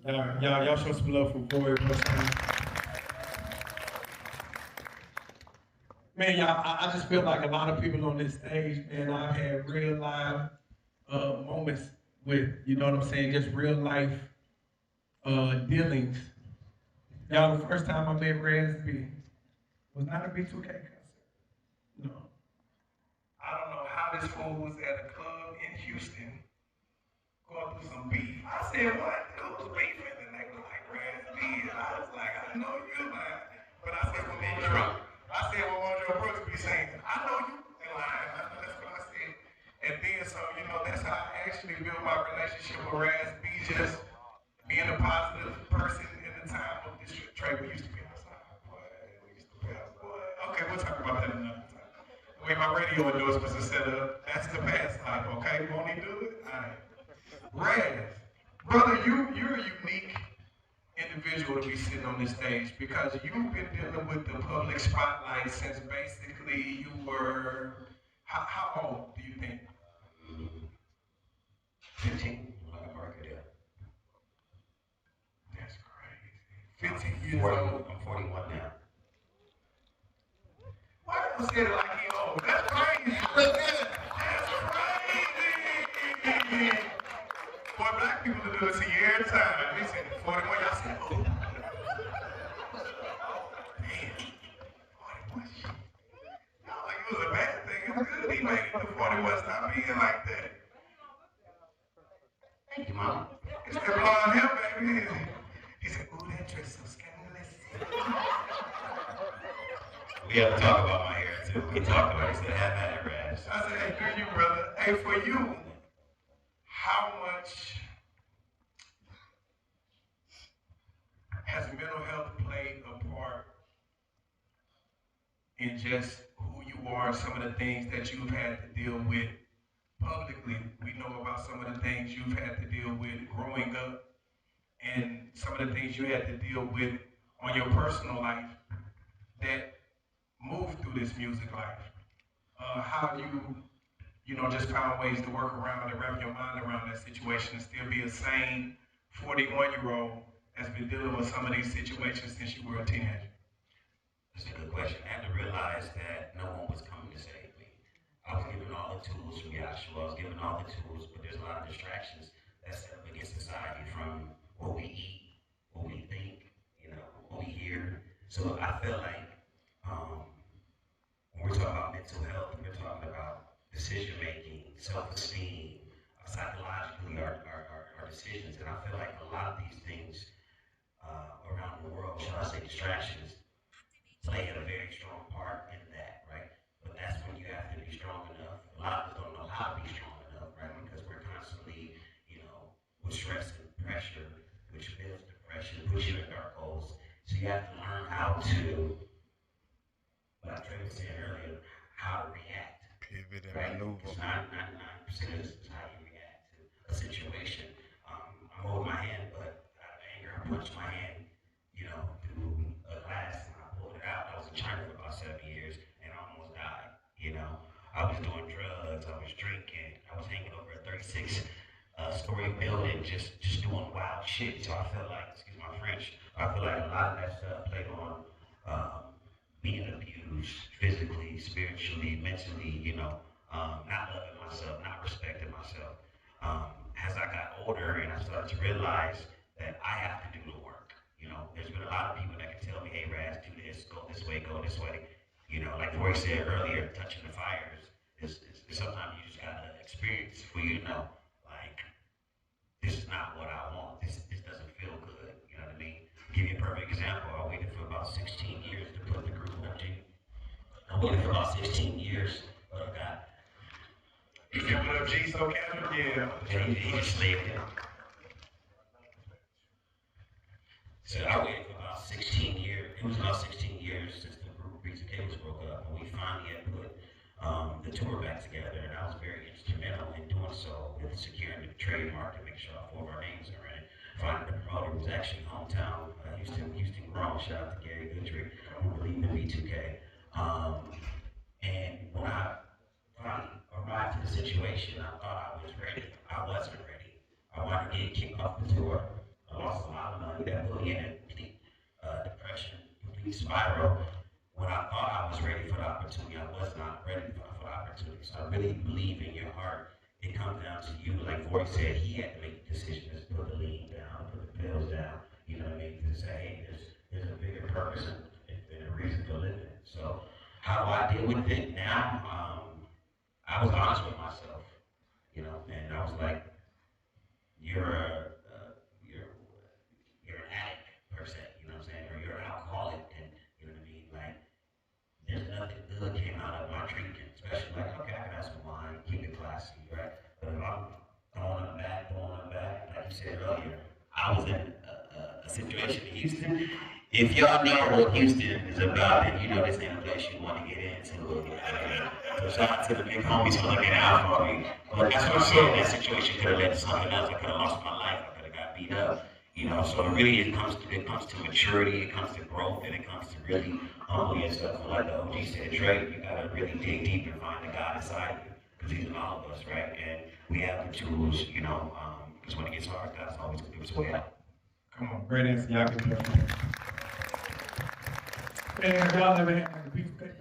Y'all show some love for Corey. Man, y'all, I just feel like a lot of people on this stage, man, I've had real life moments with, you know what I'm saying, just real life dealings. Y'all, the first time I met Raz B was not a B2K concert. No. I don't know how this fool was at a club in Houston going through some beef. I said, what? Who's beefing? And they were like, Raz B. And I was like, I know you, man. But I said, well, Mondre Brooks be saying, I know you lying. That's what I said. And then, so, you know, that's how I actually built my relationship with Raz B. Just being a positive person in the time of this Trae. We used to be outside, boy. We used to be outside, boy. Okay, we'll talk about that another time. The way my radio endorsements are set up, that's the past life, okay? Won't he do it? All right. Raz, brother, you're a unique individual to be sitting on this stage because you've been dealing with the public spotlight since basically you were, how old do you think? 15, like a market, yeah. That's crazy. 15 years old. I'm 41 now. Why don't you say it like he old? That's crazy. That's crazy. Boy, black people do it to you every time. They say 41, y'all say, oh. Damn. 41 shit. Y'all like it was a bad thing. It was good. He made it to 41. Stop being like that. Thank you, Mom. It's that blonde hair, baby. He said, ooh, that dress so scandalous. We have to talk about my hair, too. We talked about it. He said, have at it, Raz. I said, hey, for you, brother. Hey, for you, how much has mental health played a part in just who you are, some of the things that you've had to deal with publicly? We know about some of the things you've had to deal with growing up and some of the things you had to deal with on your personal life that moved through this music life. How you know, just found ways to work around and wrap your mind around that situation and still be a sane 41-year-old that's been dealing with some of these situations since you were a teenager? That's a good question. I had to realize that no one was coming to save me. I was given all the tools from Yahshua. I was given all the tools, but there's a lot of distractions that set up against society from what we eat, what we think, you know, what we hear. So I feel like when we're talking about mental health, we're talking about decision making, self-esteem, psychologically, our decisions. And I feel like a lot of these things around the world, shall I say distractions, play a very strong part in that, right? But that's when you have to be strong enough. A lot of us don't know how to be strong enough, right? Because we're constantly, you know, with stress and pressure, which builds depression, puts you in dark holes. So you have to learn how to, like Trae was saying earlier, how to react. Pivot and right? maneuver. Because 99% is how you react to a situation. I hold my hand, but out of anger, I punched my hand, you know, through a glass and I pulled it out. I was in China for about 7 years and I almost died. You know, I was doing drugs, I was drinking, I was hanging over a 36-story building, just doing wild shit. So I feel like, excuse my French, I feel like a lot of that stuff played on being abused physically, spiritually, mentally, you know, not loving myself, not respecting myself. As I got older and I started to realize that I have to do the work. You know, there's been a lot of people that can tell me, hey, Raz, do this, go this way, go this way. You know, like Roy said earlier, touching the fires is sometimes you just gotta experience for you to know, like, this is not what I want. This doesn't feel good. You know what I mean? Give you a perfect example. I waited for about 16 years to put the group up to you. I waited for about 16 years, but I got. You said, what up, G? So Captain? Yeah. He just slaved it. So I waited for about 16 years. It was about 16 years since the group Reason Cables broke up, and we finally had put the tour back together, and I was very instrumental in doing so with securing the trademark to make sure all 4 of our names are in it. Finding the promoter was actually hometown, Houston grown. Shout out to Gary Goodrick, who believed in B2K. And when I finally arrived to the situation, I thought I was ready. I wasn't ready. I wanted to get kicked off the tour. A lost a lot of money, that put me in a complete depression, complete spiral. When I thought I was ready for the opportunity, I was not ready for the opportunity. So I really believe in your heart. It comes down to you. Like Voice said, he had to make the decision to put the lean down, put the pills down. You know what I mean? To say, hey, there's a bigger purpose and a reason to live it. So how do I deal with it now? I was honest with myself, you know, and I was like, you're a, you're you're an addict per se, you know what I'm saying, or you're an alcoholic, and you know what I mean. Like, there's nothing good came out of my drinking, especially like, okay, I can have some wine, keep it classy, right? But if I'm throwing them back, like you said earlier, I was in a situation in Houston. If y'all know what Houston is about, then you know this ain't a place you want to get into. So shout out to the big homies for looking out for me. But that's what I'm saying. That situation could have led to something else. I could have lost my life. I could have got beat up. You know, so really it comes to maturity, it comes to growth, and it comes to really humbling yourself. And like the OG said, Trae, you gotta really dig deep and find the God inside you, because He's in all of us, right? And we have the tools, you know, because when it gets hard, God's always gonna give us a way out. Come on, great answer. Y'all can do it. Man, if y'all ever had like a piece of paper.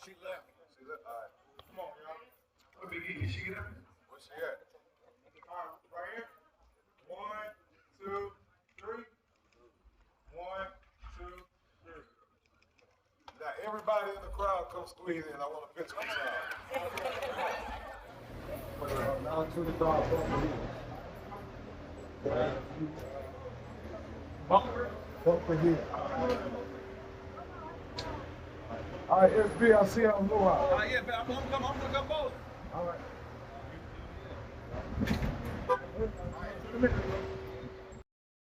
She left. All right. Come on, y'all. What big is she get up? Where's she at? All right, right here. 1, 2, 3. 1, 2, 3. Now everybody in the crowd come squeeze in. I want a picture with y'all. Now to the crowd. Bump for here. All right, SB, I'll see you on the luau. All right, yeah, man, I'm gonna come both. All right.